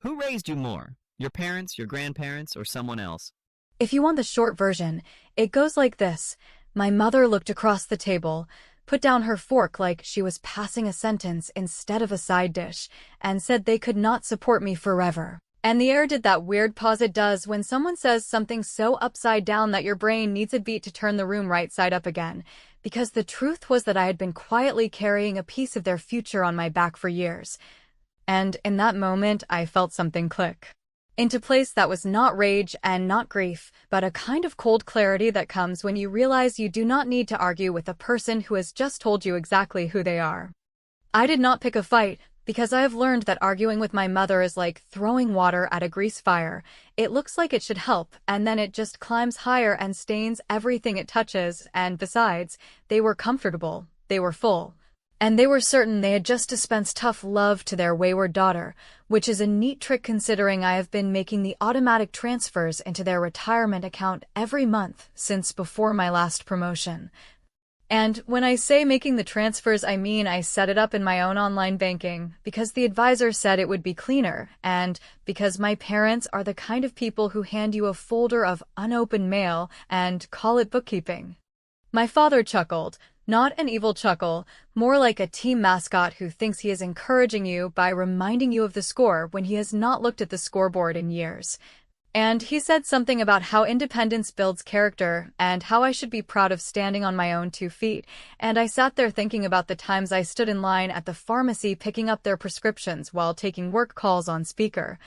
Who raised you more? Your parents, your grandparents, or someone else? If you want the short version, it goes like this. My mother looked across the table, put down her fork like she was passing a sentence instead of a side dish, and said they could not support me forever. And the air did that weird pause it does when someone says something so upside down that your brain needs a beat to turn the room right side up again. Because the truth was that I had been quietly carrying a piece of their future on my back for years. And in that moment, I felt something click into place that was not rage and not grief, but a kind of cold clarity that comes when you realize you do not need to argue with a person who has just told you exactly who they are. I did not pick a fight, because I have learned that arguing with my mother is like throwing water at a grease fire. It looks like it should help, and then it just climbs higher and stains everything it touches, and besides, they were comfortable, they were full. And they were certain they had just dispensed tough love to their wayward daughter, which is a neat trick considering I have been making the automatic transfers into their retirement account every month since before my last promotion. And when I say making the transfers, I mean I set it up in my own online banking because the advisor said it would be cleaner, and because my parents are the kind of people who hand you a folder of unopened mail and call it bookkeeping. My father chuckled. Not an evil chuckle, more like a team mascot who thinks he is encouraging you by reminding you of the score when he has not looked at the scoreboard in years. And he said something about how independence builds character and how I should be proud of standing on my own 2 feet, and I sat there thinking about the times I stood in line at the pharmacy picking up their prescriptions while taking work calls on speaker,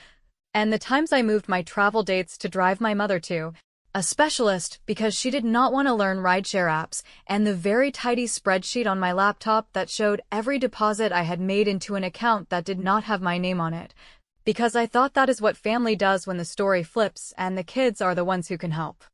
and the times I moved my travel dates to drive my mother to a specialist because she did not want to learn rideshare apps, and the very tidy spreadsheet on my laptop that showed every deposit I had made into an account that did not have my name on it. Because I thought that is what family does when the story flips and the kids are the ones who can help.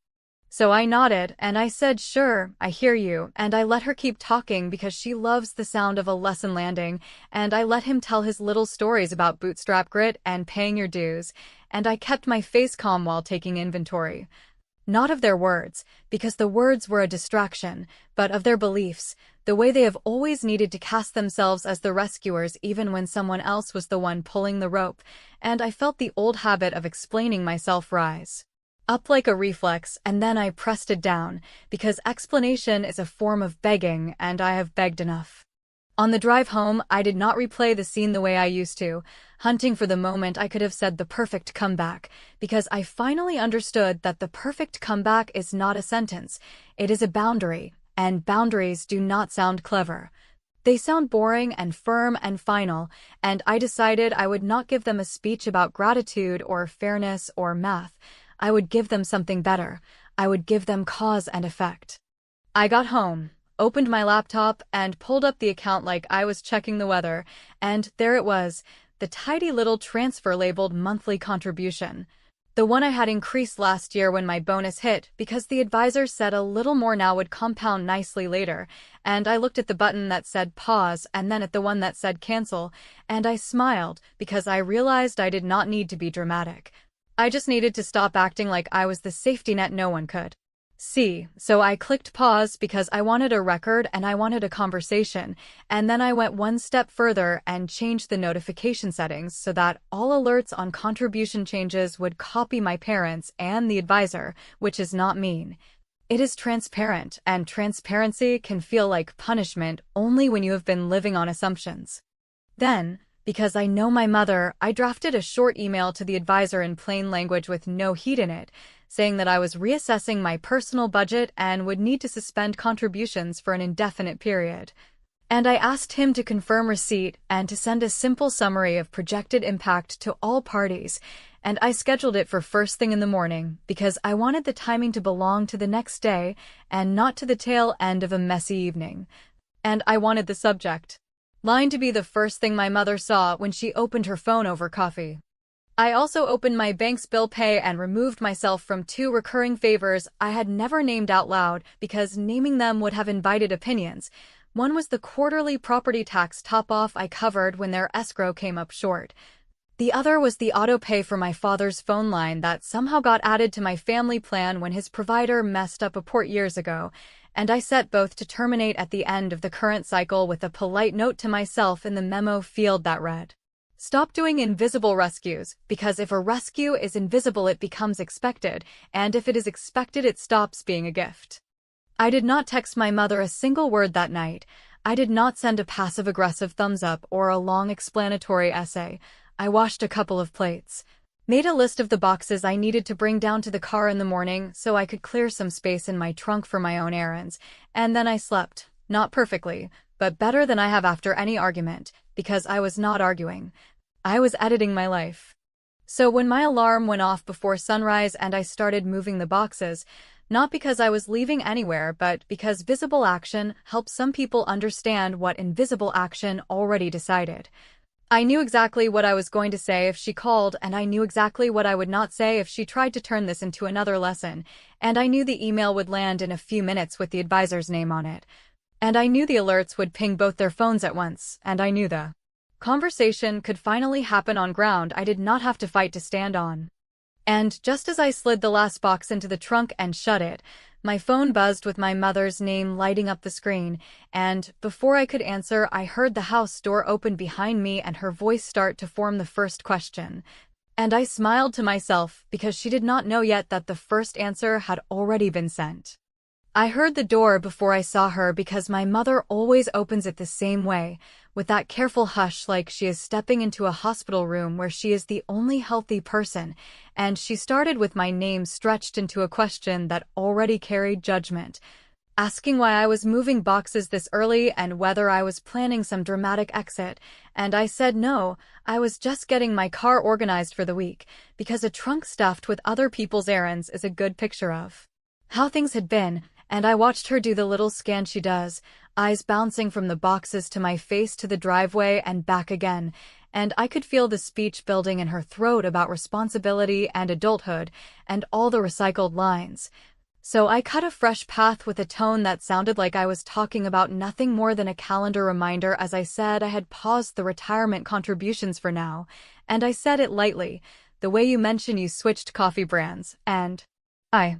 So I nodded, and I said, sure, I hear you, and I let her keep talking because she loves the sound of a lesson landing, and I let him tell his little stories about bootstrap grit and paying your dues, and I kept my face calm while taking inventory. Not of their words, because the words were a distraction, but of their beliefs, the way they have always needed to cast themselves as the rescuers even when someone else was the one pulling the rope, and I felt the old habit of explaining myself rise up like a reflex, and then I pressed it down, because explanation is a form of begging, and I have begged enough. On the drive home, I did not replay the scene the way I used to, hunting for the moment I could have said the perfect comeback, because I finally understood that the perfect comeback is not a sentence, it is a boundary, and boundaries do not sound clever. They sound boring and firm and final, and I decided I would not give them a speech about gratitude or fairness or math. I would give them something better. I would give them cause and effect. I got home, opened my laptop, and pulled up the account like I was checking the weather, and there it was, the tidy little transfer labeled monthly contribution. The one I had increased last year when my bonus hit because the advisor said a little more now would compound nicely later, and I looked at the button that said pause and then at the one that said cancel, and I smiled because I realized I did not need to be dramatic. I just needed to stop acting like I was the safety net no one could see, so I clicked pause because I wanted a record and I wanted a conversation, and then I went one step further and changed the notification settings so that all alerts on contribution changes would copy my parents and the advisor, which is not mean. It is transparent, and transparency can feel like punishment only when you have been living on assumptions. Then, because I know my mother, I drafted a short email to the advisor in plain language with no heat in it, saying that I was reassessing my personal budget and would need to suspend contributions for an indefinite period. And I asked him to confirm receipt and to send a simple summary of projected impact to all parties, and I scheduled it for first thing in the morning because I wanted the timing to belong to the next day and not to the tail end of a messy evening. And I wanted the subject line to be the first thing my mother saw when she opened her phone over coffee. I also opened my bank's bill pay and removed myself from 2 recurring favors I had never named out loud because naming them would have invited opinions. One was the quarterly property tax top-off I covered when their escrow came up short. The other was the auto-pay for my father's phone line that somehow got added to my family plan when his provider messed up a port years ago, and I set both to terminate at the end of the current cycle with a polite note to myself in the memo field that read, Stop doing invisible rescues, because if a rescue is invisible, it becomes expected, and if it is expected, it stops being a gift. I did not text my mother a single word that night. I did not send a passive-aggressive thumbs up or a long explanatory essay. I washed a couple of plates, made a list of the boxes I needed to bring down to the car in the morning so I could clear some space in my trunk for my own errands, and then I slept. Not perfectly, but better than I have after any argument, because I was not arguing. I was editing my life. So when my alarm went off before sunrise and I started moving the boxes, not because I was leaving anywhere, but because visible action helps some people understand what invisible action already decided. I knew exactly what I was going to say if she called, and I knew exactly what I would not say if she tried to turn this into another lesson, and I knew the email would land in a few minutes with the advisor's name on it. And I knew the alerts would ping both their phones at once, and I knew the conversation could finally happen on ground I did not have to fight to stand on. And just as I slid the last box into the trunk and shut it, my phone buzzed with my mother's name lighting up the screen, and before I could answer, I heard the house door open behind me and her voice start to form the first question. And I smiled to myself because she did not know yet that the first answer had already been sent. I heard the door before I saw her because my mother always opens it the same way, with that careful hush like she is stepping into a hospital room where she is the only healthy person, and she started with my name stretched into a question that already carried judgment, asking why I was moving boxes this early and whether I was planning some dramatic exit, and I said no, I was just getting my car organized for the week, because a trunk stuffed with other people's errands is a good picture of how things had been, and I watched her do the little scan she does, eyes bouncing from the boxes to my face to the driveway and back again, and I could feel the speech building in her throat about responsibility and adulthood, and all the recycled lines. So I cut a fresh path with a tone that sounded like I was talking about nothing more than a calendar reminder as I said I had paused the retirement contributions for now, and I said it lightly, the way you mention you switched coffee brands, and I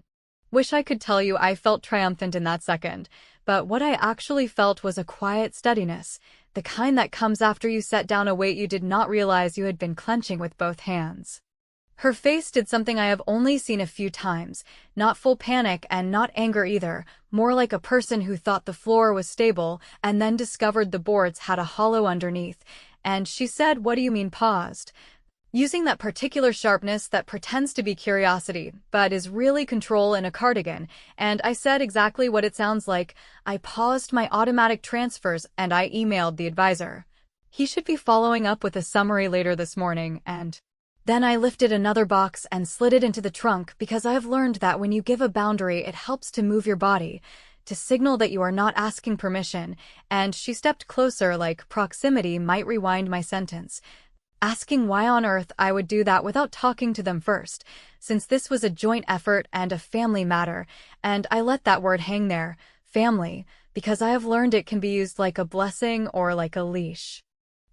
wish I could tell you I felt triumphant in that second, but what I actually felt was a quiet steadiness, the kind that comes after you set down a weight you did not realize you had been clenching with both hands. Her face did something I have only seen a few times, not full panic and not anger either, more like a person who thought the floor was stable and then discovered the boards had a hollow underneath, and she said, "What do you mean paused?" Using that particular sharpness that pretends to be curiosity, but is really control in a cardigan, and I said exactly what it sounds like. I paused my automatic transfers and I emailed the advisor. He should be following up with a summary later this morning, and then I lifted another box and slid it into the trunk because I have learned that when you give a boundary, it helps to move your body, to signal that you are not asking permission, and she stepped closer like proximity might rewind my sentence, asking why on earth I would do that without talking to them first, since this was a joint effort and a family matter, and I let that word hang there, family, because I have learned it can be used like a blessing or like a leash.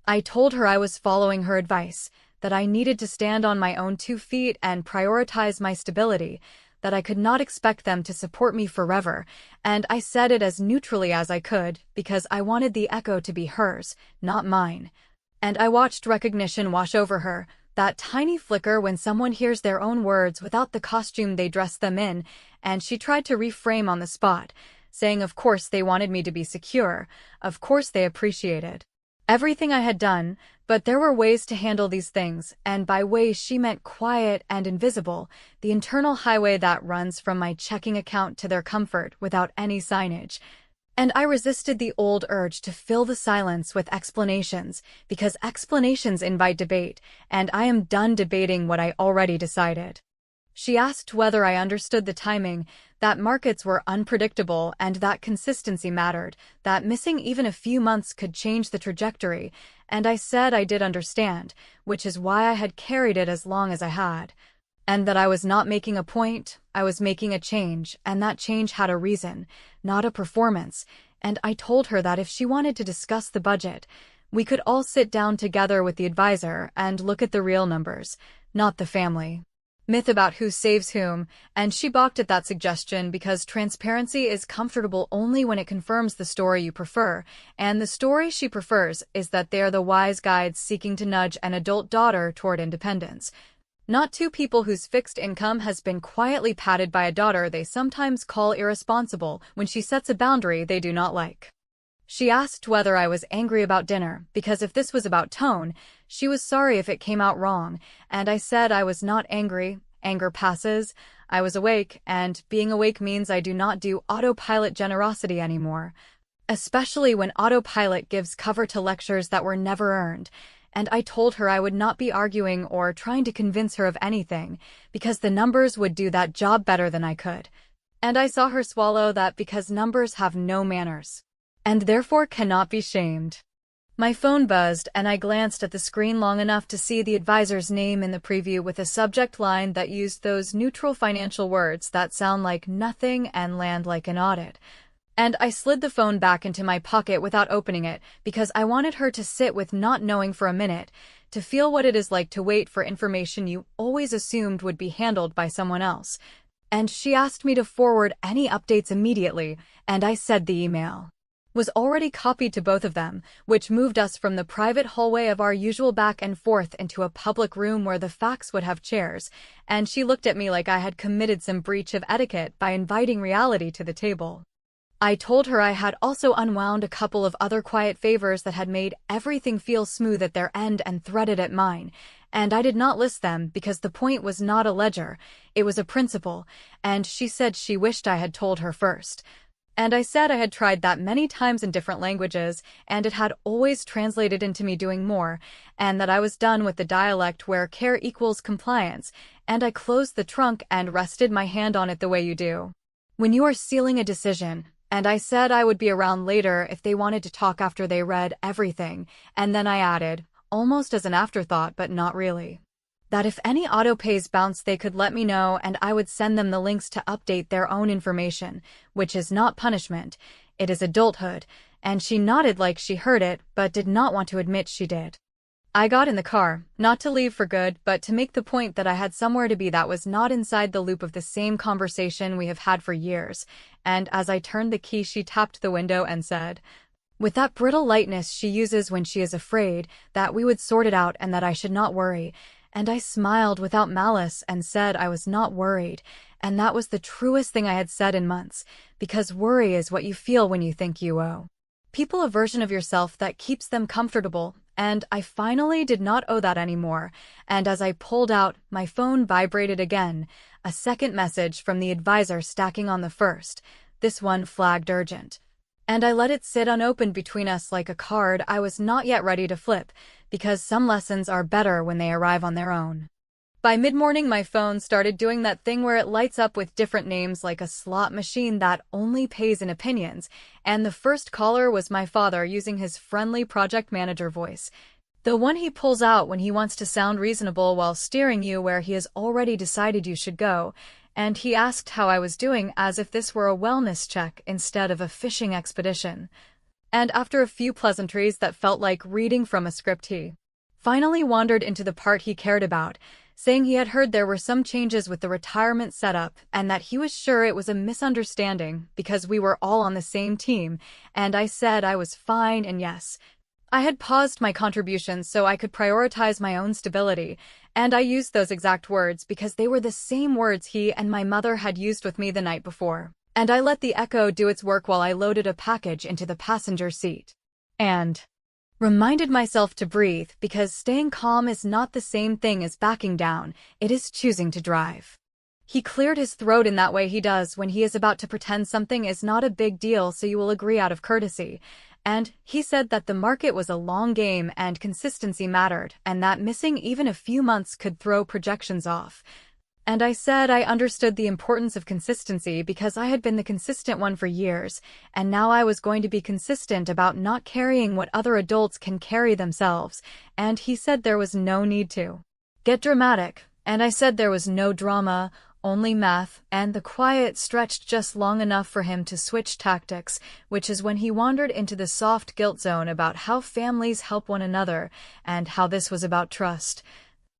I told her I was following her advice, that I needed to stand on my own 2 feet and prioritize my stability, that I could not expect them to support me forever, and I said it as neutrally as I could, because I wanted the echo to be hers, not mine. And I watched recognition wash over her, that tiny flicker when someone hears their own words without the costume they dressed them in, and she tried to reframe on the spot, saying of course they wanted me to be secure, of course they appreciated everything I had done, but there were ways to handle these things, and by ways she meant quiet and invisible, the internal highway that runs from my checking account to their comfort without any signage. And I resisted the old urge to fill the silence with explanations, because explanations invite debate, and I am done debating what I already decided. She asked whether I understood the timing, that markets were unpredictable and that consistency mattered, that missing even a few months could change the trajectory, and I said I did understand, which is why I had carried it as long as I had. And that I was not making a point, I was making a change, and that change had a reason, not a performance, and I told her that if she wanted to discuss the budget, we could all sit down together with the advisor and look at the real numbers, not the family myth about who saves whom, and she balked at that suggestion because transparency is comfortable only when it confirms the story you prefer, and the story she prefers is that they are the wise guides seeking to nudge an adult daughter toward independence. Not two people whose fixed income has been quietly padded by a daughter they sometimes call irresponsible when she sets a boundary they do not like. She asked whether I was angry about dinner, because if this was about tone, she was sorry if it came out wrong, and I said I was not angry. Anger passes. I was awake, and being awake means I do not do autopilot generosity anymore. Especially when autopilot gives cover to lectures that were never earned. And I told her I would not be arguing or trying to convince her of anything, because the numbers would do that job better than I could. And I saw her swallow that because numbers have no manners, and therefore cannot be shamed. My phone buzzed, and I glanced at the screen long enough to see the advisor's name in the preview with a subject line that used those neutral financial words that sound like nothing and land like an audit. And I slid the phone back into my pocket without opening it, because I wanted her to sit with not knowing for a minute, to feel what it is like to wait for information you always assumed would be handled by someone else. And she asked me to forward any updates immediately, and I said the email was already copied to both of them, which moved us from the private hallway of our usual back and forth into a public room where the fax would have chairs, and she looked at me like I had committed some breach of etiquette by inviting reality to the table. I told her I had also unwound a couple of other quiet favors that had made everything feel smooth at their end and threaded at mine, and I did not list them because the point was not a ledger, it was a principle, and she said she wished I had told her first. And I said I had tried that many times in different languages, and it had always translated into me doing more, and that I was done with the dialect where care equals compliance, and I closed the trunk and rested my hand on it the way you do when you are sealing a decision. And I said I would be around later if they wanted to talk after they read everything, and then I added, almost as an afterthought but not really, that if any autopays bounced they could let me know and I would send them the links to update their own information, which is not punishment, it is adulthood, and she nodded like she heard it but did not want to admit she did. I got in the car, not to leave for good, but to make the point that I had somewhere to be that was not inside the loop of the same conversation we have had for years, and as I turned the key she tapped the window and said, with that brittle lightness she uses when she is afraid, that we would sort it out and that I should not worry, and I smiled without malice and said I was not worried, and that was the truest thing I had said in months, because worry is what you feel when you think you owe people a version of yourself that keeps them comfortable, and I finally did not owe that anymore, and as I pulled out, my phone vibrated again, a second message from the advisor stacking on the first, this one flagged urgent. And I let it sit unopened between us like a card I was not yet ready to flip, because some lessons are better when they arrive on their own. By mid-morning my phone started doing that thing where it lights up with different names like a slot machine that only pays in opinions, and the first caller was my father using his friendly project manager voice, the one he pulls out when he wants to sound reasonable while steering you where he has already decided you should go, and he asked how I was doing as if this were a wellness check instead of a fishing expedition. And after a few pleasantries that felt like reading from a script he finally wandered into the part he cared about, saying he had heard there were some changes with the retirement setup and that he was sure it was a misunderstanding because we were all on the same team, and I said I was fine and yes, I had paused my contributions so I could prioritize my own stability, and I used those exact words because they were the same words he and my mother had used with me the night before, and I let the echo do its work while I loaded a package into the passenger seat. And reminded myself to breathe because staying calm is not the same thing as backing down, it is choosing to drive. He cleared his throat in that way he does when he is about to pretend something is not a big deal so you will agree out of courtesy, and he said that the market was a long game and consistency mattered and that missing even a few months could throw projections off. And I said I understood the importance of consistency because I had been the consistent one for years, and now I was going to be consistent about not carrying what other adults can carry themselves, and he said there was no need to get dramatic, and I said there was no drama, only math, and the quiet stretched just long enough for him to switch tactics, which is when he wandered into the soft guilt zone about how families help one another, and how this was about trust.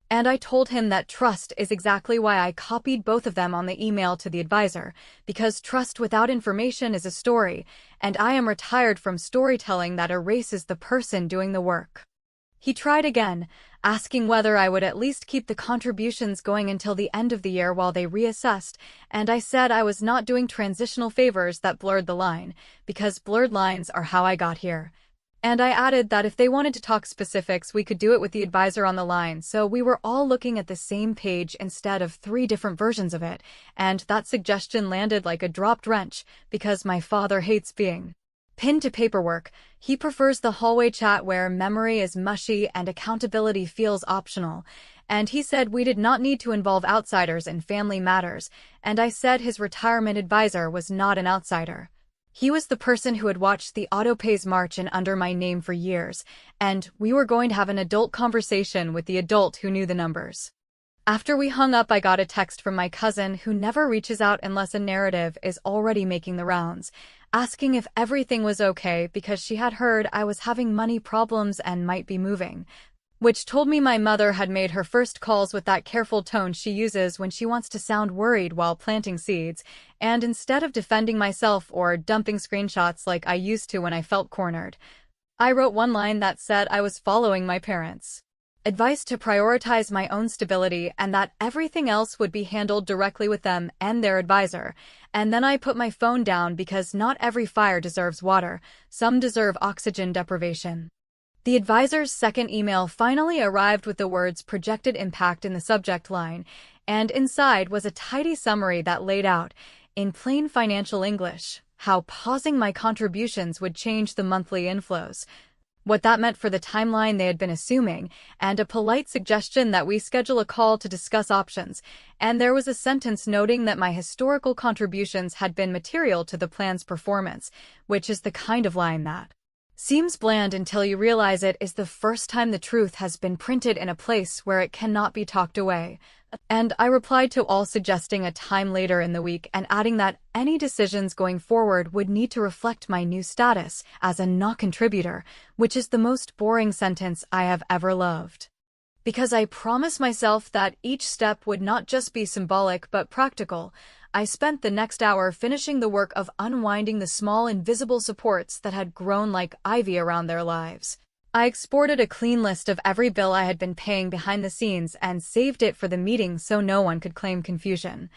And I told him that trust is exactly why I copied both of them on the email to the advisor, because trust without information is a story, and I am retired from storytelling that erases the person doing the work. He tried again, asking whether I would at least keep the contributions going until the end of the year while they reassessed, and I said I was not doing transitional favors that blurred the line, because blurred lines are how I got here. And I added that if they wanted to talk specifics, we could do it with the advisor on the line, so we were all looking at the same page instead of 3 different versions of it, and that suggestion landed like a dropped wrench, because my father hates being pinned to paperwork. He prefers the hallway chat where memory is mushy and accountability feels optional, and he said we did not need to involve outsiders in family matters, and I said his retirement advisor was not an outsider. He was the person who had watched the autopays march in under my name for years, and we were going to have an adult conversation with the adult who knew the numbers. After we hung up, I got a text from my cousin, who never reaches out unless a narrative is already making the rounds, asking if everything was okay because she had heard I was having money problems and might be moving, which told me my mother had made her first calls with that careful tone she uses when she wants to sound worried while planting seeds, and instead of defending myself or dumping screenshots like I used to when I felt cornered, I wrote one line that said I was following my parents' advice to prioritize my own stability and that everything else would be handled directly with them and their advisor, and then I put my phone down because not every fire deserves water, some deserve oxygen deprivation. The advisor's second email finally arrived with the words projected impact in the subject line, and inside was a tidy summary that laid out, in plain financial English, how pausing my contributions would change the monthly inflows, what that meant for the timeline they had been assuming, and a polite suggestion that we schedule a call to discuss options, and there was a sentence noting that my historical contributions had been material to the plan's performance, which is the kind of line that seems bland until you realize it is the first time the truth has been printed in a place where it cannot be talked away. And I replied to all, suggesting a time later in the week and adding that any decisions going forward would need to reflect my new status as a non-contributor, which is the most boring sentence I have ever loved. Because I promised myself that each step would not just be symbolic but practical, I spent the next hour finishing the work of unwinding the small invisible supports that had grown like ivy around their lives. I exported a clean list of every bill I had been paying behind the scenes and saved it for the meeting so no one could claim confusion.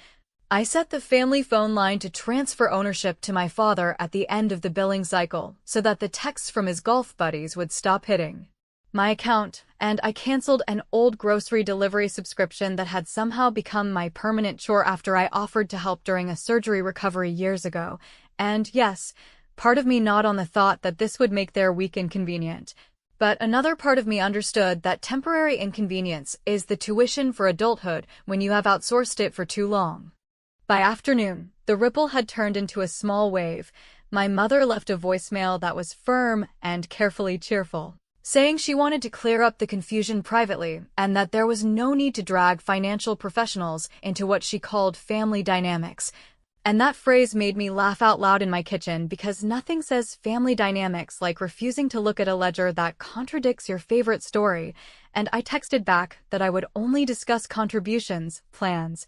I set the family phone line to transfer ownership to my father at the end of the billing cycle so that the texts from his golf buddies would stop hitting my account, and I canceled an old grocery delivery subscription that had somehow become my permanent chore after I offered to help during a surgery recovery years ago. And yes, part of me gnawed on the thought that this would make their week inconvenient. But another part of me understood that temporary inconvenience is the tuition for adulthood when you have outsourced it for too long. By afternoon, the ripple had turned into a small wave. My mother left a voicemail that was firm and carefully cheerful, saying she wanted to clear up the confusion privately and that there was no need to drag financial professionals into what she called family dynamics. And that phrase made me laugh out loud in my kitchen, because nothing says family dynamics like refusing to look at a ledger that contradicts your favorite story. And I texted back that I would only discuss contributions, plans,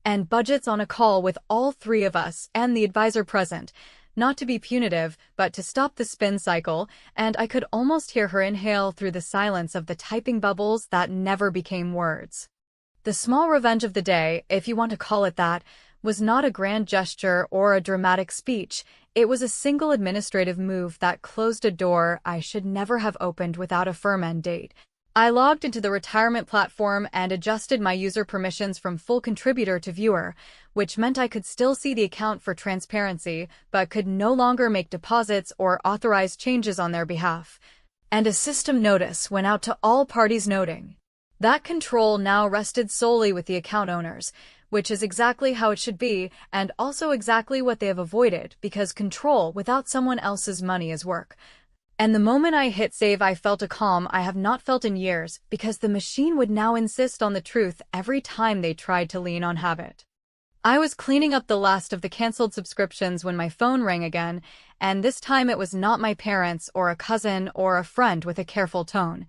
and budgets on a call with all 3 of us and the advisor present, not to be punitive, but to stop the spin cycle, and I could almost hear her inhale through the silence of the typing bubbles that never became words. The small revenge of the day, if you want to call it that, was not a grand gesture or a dramatic speech. It was a single administrative move that closed a door I should never have opened without a firm end date. I logged into the retirement platform and adjusted my user permissions from full contributor to viewer, which meant I could still see the account for transparency, but could no longer make deposits or authorize changes on their behalf. And a system notice went out to all parties noting that control now rested solely with the account owners, which is exactly how it should be, and also exactly what they have avoided, because control without someone else's money is work. And the moment I hit save, I felt a calm I have not felt in years, because the machine would now insist on the truth every time they tried to lean on habit. I was cleaning up the last of the canceled subscriptions when my phone rang again, and this time it was not my parents or a cousin or a friend with a careful tone.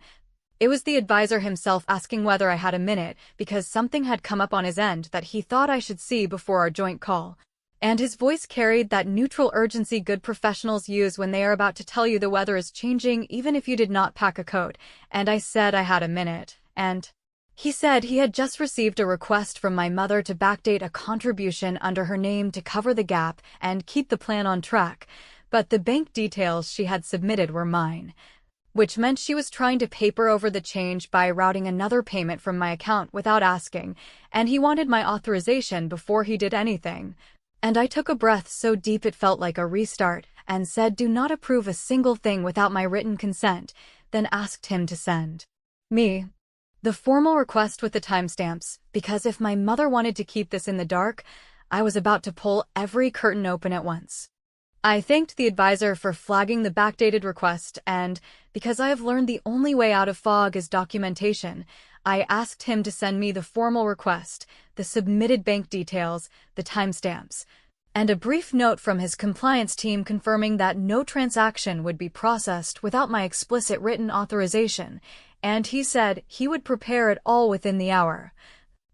It was the advisor himself asking whether I had a minute because something had come up on his end that he thought I should see before our joint call. And his voice carried that neutral urgency good professionals use when they are about to tell you the weather is changing even if you did not pack a coat. And I said I had a minute. And he said he had just received a request from my mother to backdate a contribution under her name to cover the gap and keep the plan on track, but the bank details she had submitted were mine, which meant she was trying to paper over the change by routing another payment from my account without asking, and he wanted my authorization before he did anything. And I took a breath so deep it felt like a restart, and said do not approve a single thing without my written consent, then asked him to send me the formal request with the timestamps, because if my mother wanted to keep this in the dark, I was about to pull every curtain open at once. I thanked the advisor for flagging the backdated request, and, because I have learned the only way out of fog is documentation, I asked him to send me the formal request, the submitted bank details, the timestamps, and a brief note from his compliance team confirming that no transaction would be processed without my explicit written authorization, and he said he would prepare it all within the hour,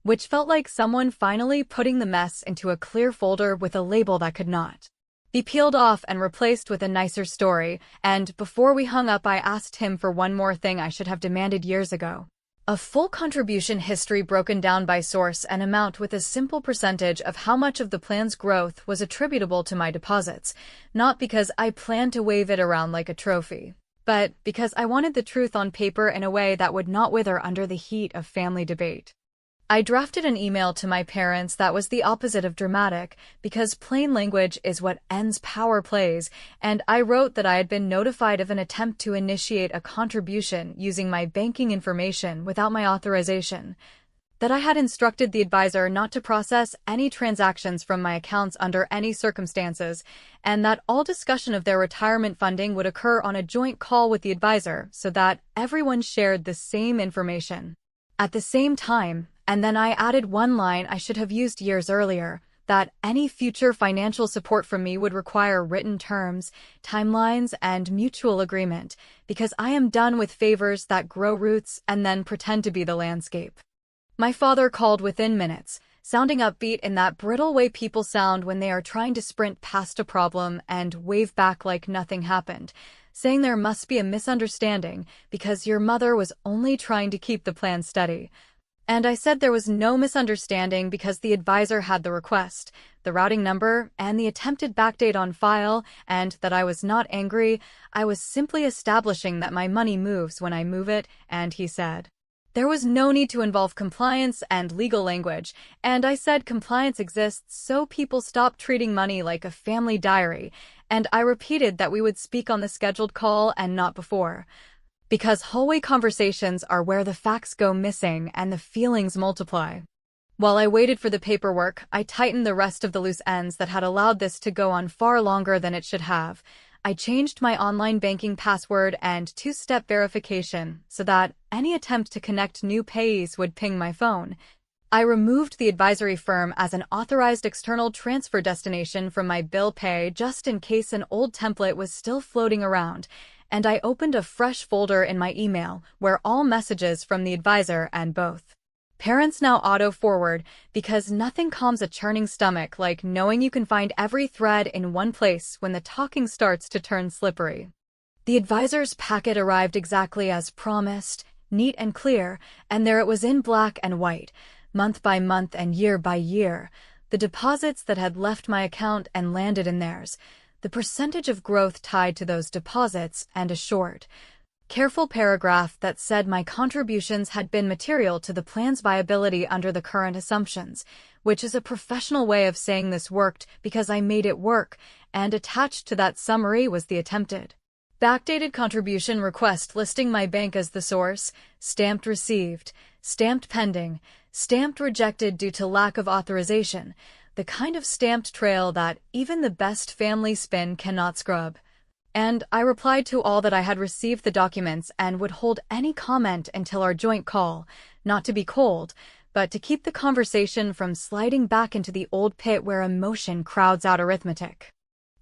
which felt like someone finally putting the mess into a clear folder with a label that could not be peeled off and replaced with a nicer story, and before we hung up I asked him for one more thing I should have demanded years ago. A full contribution history broken down by source and amount with a simple percentage of how much of the plan's growth was attributable to my deposits, not because I planned to wave it around like a trophy, but because I wanted the truth on paper in a way that would not wither under the heat of family debate. I drafted an email to my parents that was the opposite of dramatic, because plain language is what ends power plays, and I wrote that I had been notified of an attempt to initiate a contribution using my banking information without my authorization, that I had instructed the advisor not to process any transactions from my accounts under any circumstances, and that all discussion of their retirement funding would occur on a joint call with the advisor so that everyone shared the same information at the same time. And then I added one line I should have used years earlier, that any future financial support from me would require written terms, timelines, and mutual agreement, because I am done with favors that grow roots and then pretend to be the landscape. My father called within minutes, sounding upbeat in that brittle way people sound when they are trying to sprint past a problem and wave back like nothing happened, saying there must be a misunderstanding because your mother was only trying to keep the plan steady. And I said there was no misunderstanding because the advisor had the request, the routing number, and the attempted backdate on file, and that I was not angry. I was simply establishing that my money moves when I move it, and he said there was no need to involve compliance and legal language, and I said compliance exists so people stop treating money like a family diary, and I repeated that we would speak on the scheduled call and not before, because hallway conversations are where the facts go missing and the feelings multiply. While I waited for the paperwork, I tightened the rest of the loose ends that had allowed this to go on far longer than it should have. I changed my online banking password and two-step verification so that any attempt to connect new payees would ping my phone. I removed the advisory firm as an authorized external transfer destination from my bill pay just in case an old template was still floating around, and I opened a fresh folder in my email where all messages from the advisor and both parents now auto-forward, because nothing calms a churning stomach like knowing you can find every thread in one place when the talking starts to turn slippery. The advisor's packet arrived exactly as promised, neat and clear, and there it was in black and white, month by month and year by year, the deposits that had left my account and landed in theirs, the percentage of growth tied to those deposits, and a short, careful paragraph that said my contributions had been material to the plan's viability under the current assumptions, which is a professional way of saying this worked because I made it work, and attached to that summary was the attempted backdated contribution request listing my bank as the source, stamped received, stamped pending, stamped rejected due to lack of authorization, the kind of stamped trail that even the best family spin cannot scrub. And I replied to all that I had received the documents and would hold any comment until our joint call, not to be cold, but to keep the conversation from sliding back into the old pit where emotion crowds out arithmetic.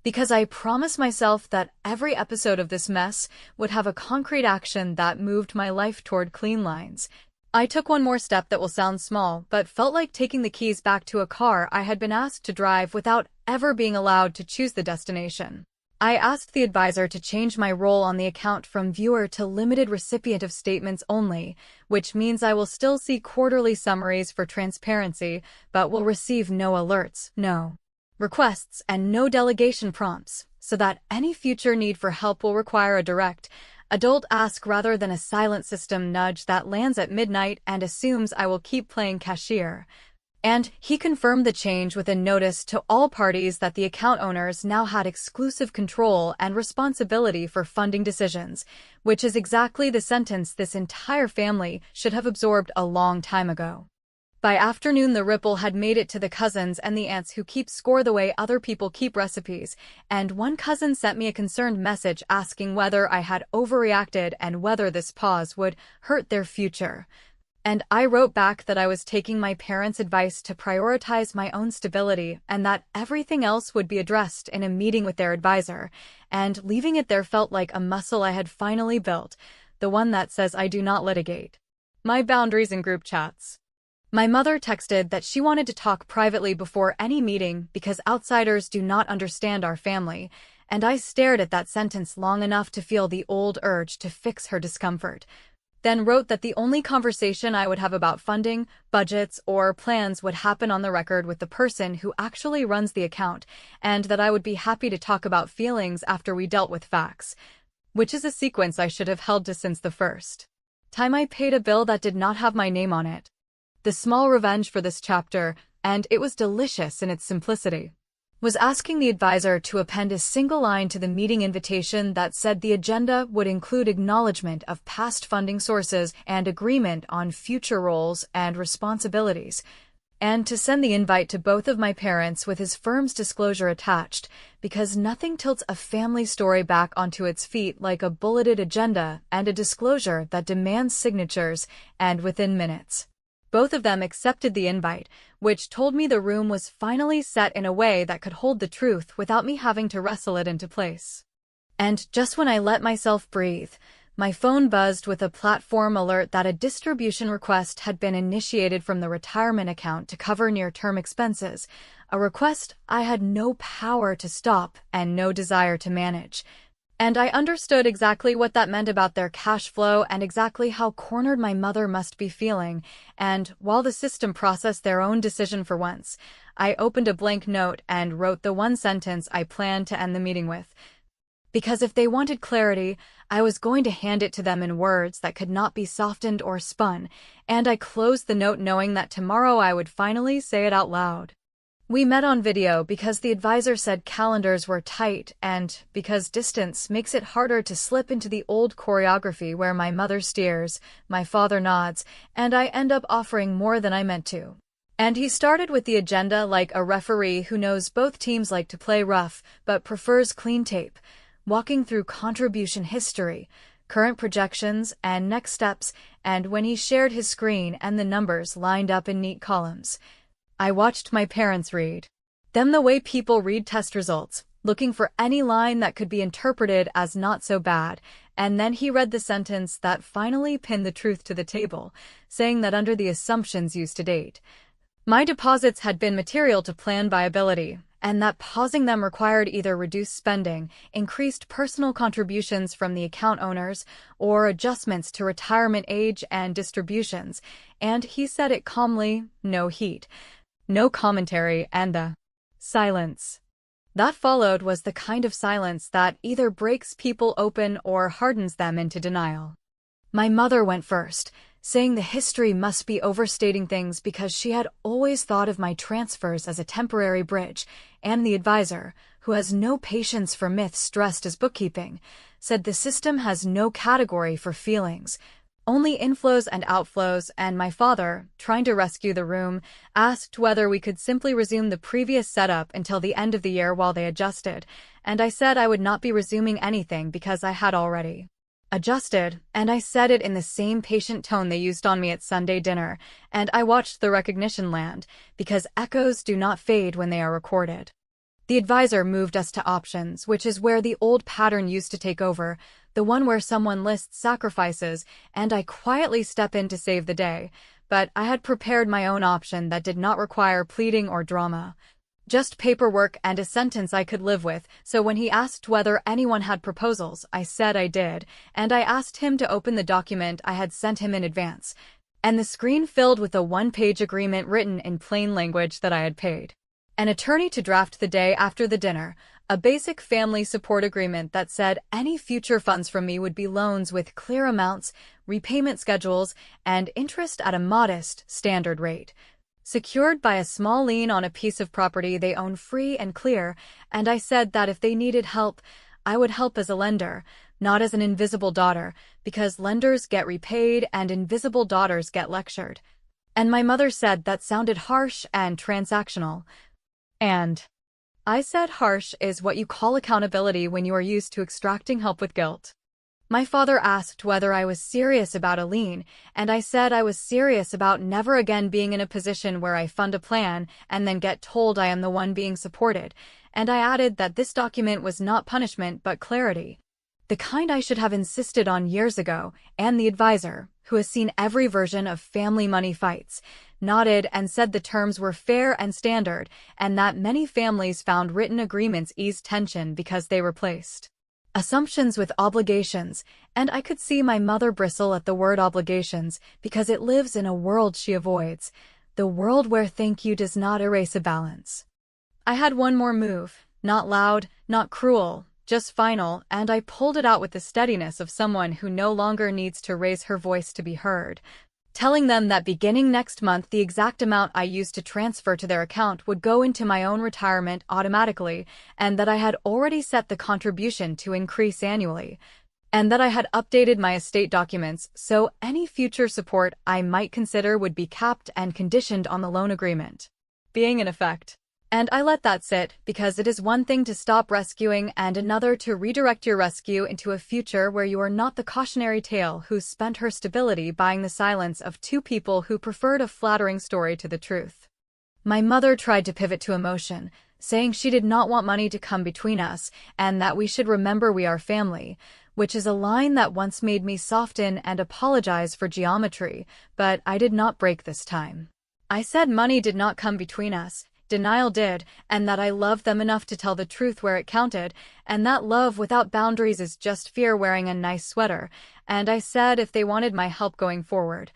Because I promised myself that every episode of this mess would have a concrete action that moved my life toward clean lines. I took one more step that will sound small, but felt like taking the keys back to a car I had been asked to drive without ever being allowed to choose the destination. I asked the advisor to change my role on the account from viewer to limited recipient of statements only, which means I will still see quarterly summaries for transparency, but will receive no alerts, no requests, and no delegation prompts, so that any future need for help will require a direct, adult ask rather than a silent system nudge that lands at midnight and assumes I will keep playing cashier. And he confirmed the change with a notice to all parties that the account owners now had exclusive control and responsibility for funding decisions, which is exactly the sentence this entire family should have absorbed a long time ago. By afternoon, the ripple had made it to the cousins and the aunts who keep score the way other people keep recipes, and one cousin sent me a concerned message asking whether I had overreacted and whether this pause would hurt their future. And I wrote back that I was taking my parents' advice to prioritize my own stability and that everything else would be addressed in a meeting with their advisor, and leaving it there felt like a muscle I had finally built, the one that says I do not litigate my boundaries in group chats. My mother texted that she wanted to talk privately before any meeting because outsiders do not understand our family, and I stared at that sentence long enough to feel the old urge to fix her discomfort. Then wrote that the only conversation I would have about funding, budgets, or plans would happen on the record with the person who actually runs the account, and that I would be happy to talk about feelings after we dealt with facts, which is a sequence I should have held to since the first time I paid a bill that did not have my name on it. The small revenge for this chapter, and it was delicious in its simplicity, was asking the advisor to append a single line to the meeting invitation that said the agenda would include acknowledgement of past funding sources and agreement on future roles and responsibilities, and to send the invite to both of my parents with his firm's disclosure attached, because nothing tilts a family story back onto its feet like a bulleted agenda and a disclosure that demands signatures, and within minutes. Both of them accepted the invite, which told me the room was finally set in a way that could hold the truth without me having to wrestle it into place. And just when I let myself breathe, my phone buzzed with a platform alert that a distribution request had been initiated from the retirement account to cover near-term expenses, a request I had no power to stop and no desire to manage. And I understood exactly what that meant about their cash flow and exactly how cornered my mother must be feeling, and while the system processed their own decision for once, I opened a blank note and wrote the one sentence I planned to end the meeting with. Because if they wanted clarity, I was going to hand it to them in words that could not be softened or spun, and I closed the note knowing that tomorrow I would finally say it out loud. We met on video because the advisor said calendars were tight and because distance makes it harder to slip into the old choreography where my mother steers, my father nods, and I end up offering more than I meant to. And he started with the agenda like a referee who knows both teams like to play rough but prefers clean tape, walking through contribution history, current projections, and next steps, and when he shared his screen and the numbers lined up in neat columns, I watched my parents read them the way people read test results, looking for any line that could be interpreted as not so bad, and then he read the sentence that finally pinned the truth to the table, saying that under the assumptions used to date, my deposits had been material to plan viability, and that pausing them required either reduced spending, increased personal contributions from the account owners, or adjustments to retirement age and distributions, and he said it calmly, no heat, no commentary, and the silence that followed was the kind of silence that either breaks people open or hardens them into denial. My mother went first, saying the history must be overstating things because she had always thought of my transfers as a temporary bridge, and the advisor, who has no patience for myths dressed as bookkeeping, said the system has no category for feelings, only inflows and outflows, and my father, trying to rescue the room, asked whether we could simply resume the previous setup until the end of the year while they adjusted, and I said I would not be resuming anything because I had already adjusted, and I said it in the same patient tone they used on me at Sunday dinner, and I watched the recognition land, because echoes do not fade when they are recorded. The advisor moved us to options, which is where the old pattern used to take over, the one where someone lists sacrifices, and I quietly step in to save the day. But I had prepared my own option that did not require pleading or drama. Just paperwork and a sentence I could live with, so when he asked whether anyone had proposals, I said I did, and I asked him to open the document I had sent him in advance, and the screen filled with a one-page agreement written in plain language that I had paid an attorney to draft the day after the dinner, a basic family support agreement that said any future funds from me would be loans with clear amounts, repayment schedules, and interest at a modest, standard rate, secured by a small lien on a piece of property they own free and clear, and I said that if they needed help, I would help as a lender, not as an invisible daughter, because lenders get repaid and invisible daughters get lectured. And my mother said that sounded harsh and transactional. And I said harsh is what you call accountability when you are used to extracting help with guilt. My father asked whether I was serious about a lien, and I said I was serious about never again being in a position where I fund a plan and then get told I am the one being supported, and I added that this document was not punishment but clarity, the kind I should have insisted on years ago, and the advisor, who has seen every version of family money fights, nodded and said the terms were fair and standard, and that many families found written agreements eased tension because they replaced assumptions with obligations, and I could see my mother bristle at the word obligations because it lives in a world she avoids, the world where thank you does not erase a balance. I had one more move, not loud, not cruel, just final, and I pulled it out with the steadiness of someone who no longer needs to raise her voice to be heard, telling them that beginning next month the exact amount I used to transfer to their account would go into my own retirement automatically, and that I had already set the contribution to increase annually, and that I had updated my estate documents so any future support I might consider would be capped and conditioned on the loan agreement being in effect. And I let that sit because it is one thing to stop rescuing and another to redirect your rescue into a future where you are not the cautionary tale who spent her stability buying the silence of two people who preferred a flattering story to the truth. My mother tried to pivot to emotion, saying she did not want money to come between us and that we should remember we are family, which is a line that once made me soften and apologize for geometry, but I did not break this time. I said money did not come between us. Denial did, and that I loved them enough to tell the truth where it counted, and that love without boundaries is just fear wearing a nice sweater, and I said if they wanted my help going forward,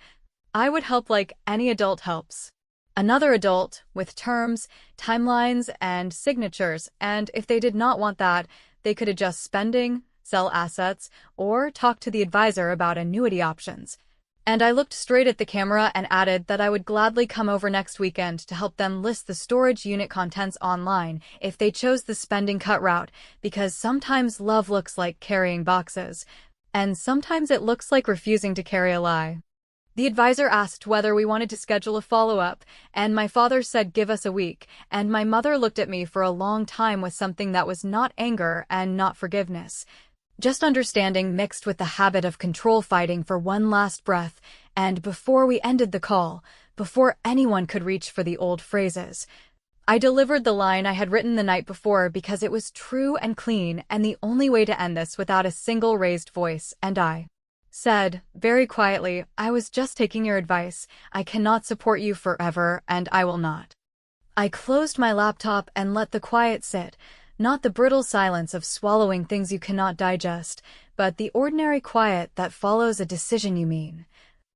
I would help like any adult helps. Another adult, with terms, timelines, and signatures, and if they did not want that, they could adjust spending, sell assets, or talk to the advisor about annuity options. And I looked straight at the camera and added that I would gladly come over next weekend to help them list the storage unit contents online if they chose the spending cut route, because sometimes love looks like carrying boxes, and sometimes it looks like refusing to carry a lie. The advisor asked whether we wanted to schedule a follow-up, and my father said give us a week, and my mother looked at me for a long time with something that was not anger and not forgiveness. Just understanding mixed with the habit of control fighting for one last breath, and before we ended the call, before anyone could reach for the old phrases, I delivered the line I had written the night before because it was true and clean and the only way to end this without a single raised voice, and I said, very quietly, I was just taking your advice, I cannot support you forever, and I will not. I closed my laptop and let the quiet sit. Not the brittle silence of swallowing things you cannot digest, but the ordinary quiet that follows a decision you mean.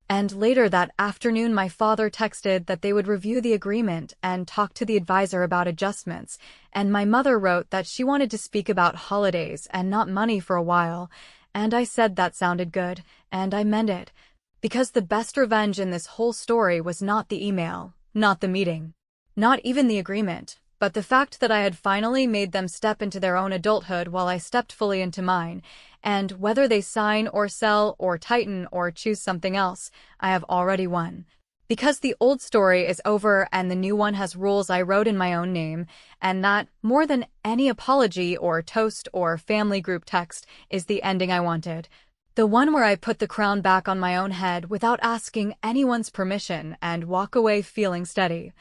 And later that afternoon my father texted that they would review the agreement and talk to the advisor about adjustments, and my mother wrote that she wanted to speak about holidays and not money for a while, and I said that sounded good, and I meant it, because the best revenge in this whole story was not the email, not the meeting, not even the agreement, but the fact that I had finally made them step into their own adulthood while I stepped fully into mine, and whether they sign or sell or tighten or choose something else, I have already won. Because the old story is over and the new one has rules I wrote in my own name, and that, more than any apology or toast or family group text, is the ending I wanted. The one where I put the crown back on my own head without asking anyone's permission and walk away feeling steady,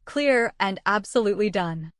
clear, and absolutely done.